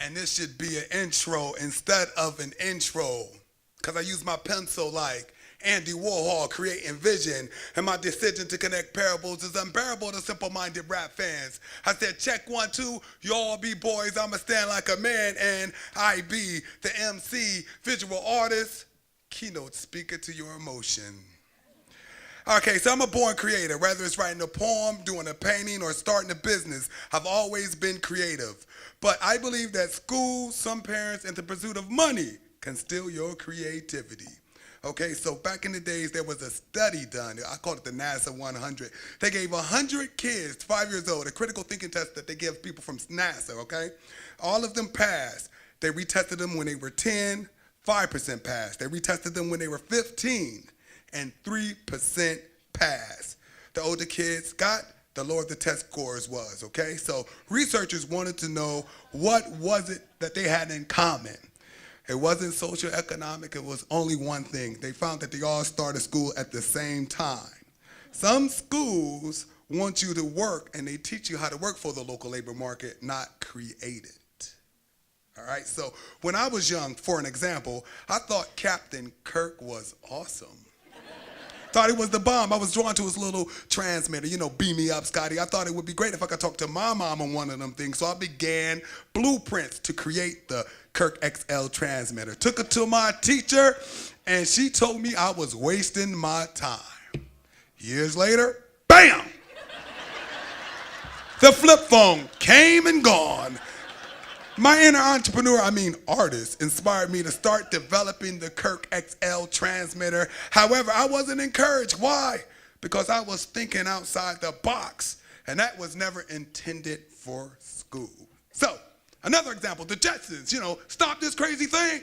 And this should be an intro instead of an intro. Because I use my pencil like Andy Warhol creating vision. And my decision to connect parables is unbearable to simple-minded rap fans. I said, check 1, 2, you all be boys, I'ma stand like a man. And I be the MC, visual artist, keynote speaker to your emotion. Okay, so I'm a born creator. Whether it's writing a poem, doing a painting, or starting a business, I've always been creative. But I believe that school, some parents, and the pursuit of money can steal your creativity. Okay, so back in the days, there was a study done. I call it the NASA 100. They gave 100 kids, 5 years old, a critical thinking test that they give people from NASA, okay? All of them passed. They retested them when they were 10, 5% passed. They retested them when they were 15, and 3% passed. The older kids got, the lower the test scores was, okay? So researchers wanted to know what was it that they had in common. It wasn't socioeconomic, it was only one thing. They found that they all started school at the same time. Some schools want you to work and they teach you how to work for the local labor market, not create it. All right, so when I was young, for an example, I thought Captain Kirk was awesome. Thought he was the bomb. I was drawn to his little transmitter, you know, beam me up, Scotty. I thought it would be great if I could talk to my mom on one of them things. So I began blueprints to create the Kirk XL transmitter. Took it to my teacher, and she told me I was wasting my time. Years later, bam! The flip phone came and gone. My inner entrepreneur, artist, inspired me to start developing the Kirk XL transmitter. However, I wasn't encouraged. Why? Because I was thinking outside the box, and that was never intended for school. So, another example, the Jetsons, stop this crazy thing.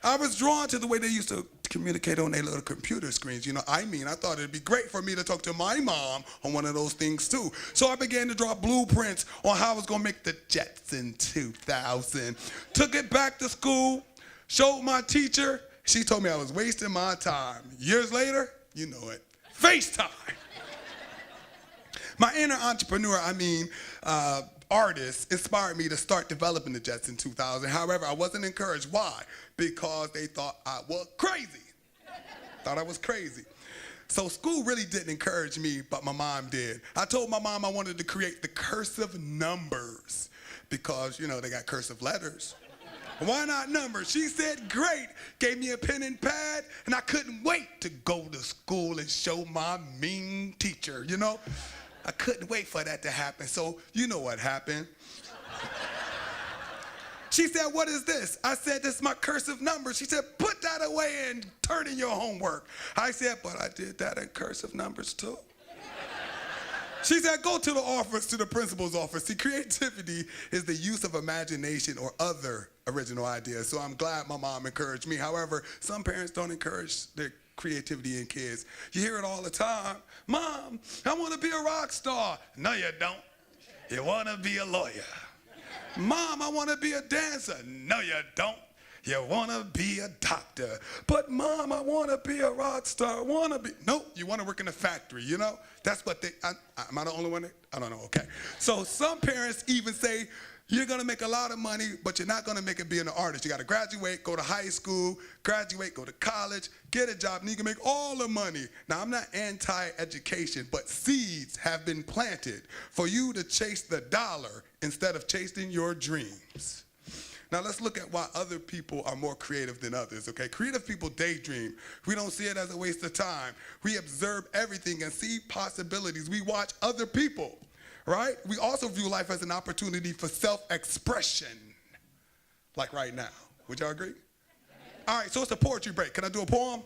I was drawn to the way they used to communicate on their little computer screens. I thought it'd be great for me to talk to my mom on one of those things too. So I began to draw blueprints on how I was gonna make the Jetson 2000. Took it back to school, showed my teacher. She told me I was wasting my time. Years later, you know it, FaceTime. My inner entrepreneur, artists inspired me to start developing the Jetson 2000. However, I wasn't encouraged. Why? Because they thought I was crazy. Thought I was crazy. So school really didn't encourage me, but my mom did. I told my mom I wanted to create the cursive numbers because, they got cursive letters. Why not numbers? She said, great. Gave me a pen and pad, and I couldn't wait to go to school and show my mean teacher, I couldn't wait for that to happen. So you know what happened. She said, what is this? I said, this is my cursive numbers. She said, put that away and turn in your homework. I said, but I did that in cursive numbers too. She said, go to the office, to the principal's office. See, creativity is the use of imagination or other original ideas. So I'm glad my mom encouraged me. However, some parents don't encourage their creativity in kids. You hear it all the time. Mom, I want to be a rock star. No, you don't. You want to be a lawyer. Mom, I want to be a dancer. No, you don't. You want to be a doctor. But Mom, I want to be a rock star. Nope, you want to work in a factory, That's what am I the only one? I don't know, okay. So some parents even say, you're going to make a lot of money, but you're not going to make it being an artist. You got to graduate, go to high school, graduate, go to college, get a job, and you can make all the money. Now, I'm not anti-education, but seeds have been planted for you to chase the dollar instead of chasing your dreams. Now, let's look at why other people are more creative than others, okay? Creative people daydream. We don't see it as a waste of time. We observe everything and see possibilities. We watch other people. Right? We also view life as an opportunity for self-expression, like right now. Would y'all agree? All right, so it's a poetry break. Can I do a poem?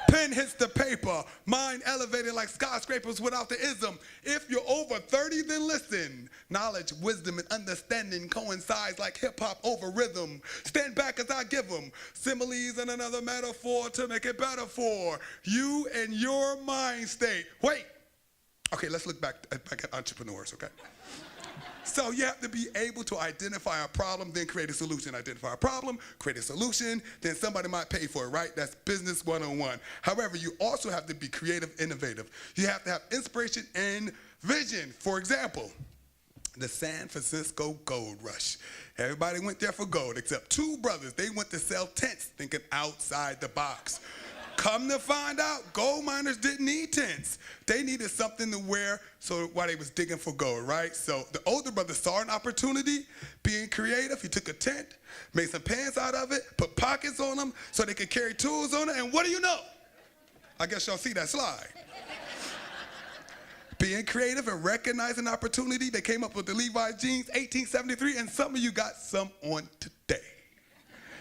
Pen hits the paper, mind elevated like skyscrapers without the ism. If you're over 30, then listen. Knowledge, wisdom, and understanding coincides like hip-hop over rhythm. Stand back as I give them similes and another metaphor to make it better for you and your mind state. Wait. Okay, let's look back at entrepreneurs, okay? So you have to be able to identify a problem, then create a solution. Identify a problem, create a solution, then somebody might pay for it, right? That's business 101. However, you also have to be creative, innovative. You have to have inspiration and vision. For example, the San Francisco Gold Rush. Everybody went there for gold except two brothers. They went to sell tents thinking outside the box. Come to find out, gold miners didn't need tents. They needed something to wear so while they was digging for gold, right? So the older brother saw an opportunity, being creative. He took a tent, made some pants out of it, put pockets on them so they could carry tools on it, and what do you know? I guess y'all see that slide. Being creative and recognizing opportunity, they came up with the Levi's jeans, 1873, and some of you got some on today.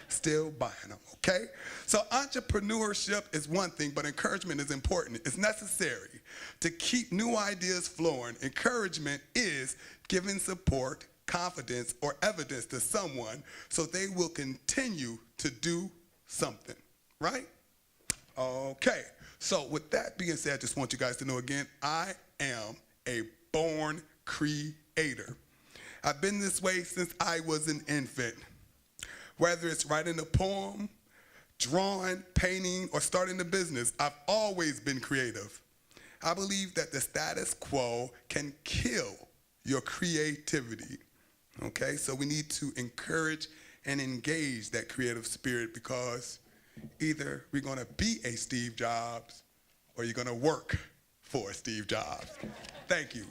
Still buying them, okay? So entrepreneurship is one thing, but encouragement is important. It's necessary to keep new ideas flowing. Encouragement is giving support, confidence, or evidence to someone so they will continue to do something, right? Okay, so with that being said, I just want you guys to know again, I am a born creator. I've been this way since I was an infant. Whether it's writing a poem, drawing, painting, or starting a business, I've always been creative. I believe that the status quo can kill your creativity, okay? So we need to encourage and engage that creative spirit because either we're gonna be a Steve Jobs or you're gonna work for Steve Jobs. Thank you.